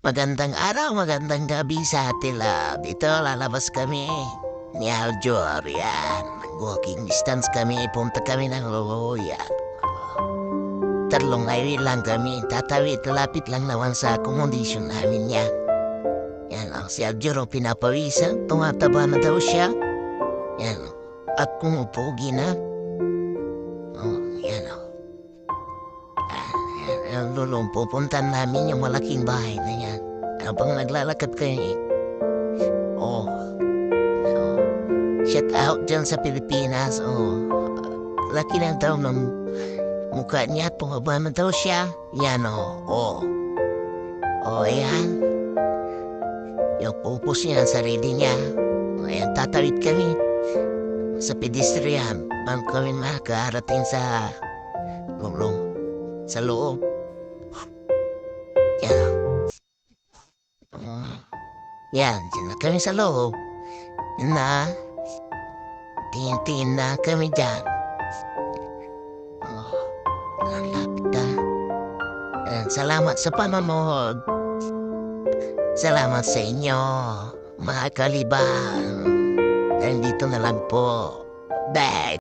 Magandang araw, magandang gabi sa atin lahat. Ito, lalabas kami ni Aljor. Yan. Walking distance kami. Punta kami ng Loloya. Tatlong highway lang kami. Tatawid, lapit lang naman sa accommodation namin yan. Yan, si Aljor ang pinapawisan. Tumataba na daw siya. Yan. At kung upogi na. Yan. Ang lulong pupuntan namin yung malaking bahay na yan. Habang naglalakad kayo oh, shout out dyan sa Pilipinas. Laki lang daw ng mukha niya at pumaba na daw siya. Yan yan. Yung pupus niya, sarili niya. Ayan, tatawid kami sa pedestrian. Bago kami makakarating sa lulong, sa loob. Yan, dyan na kami sa loob. Tingin-tingin na kami dyan. Lapit na. Salamat sa panonood. Salamat sa inyo, mga kaliban. Nandito na lang po. Bye!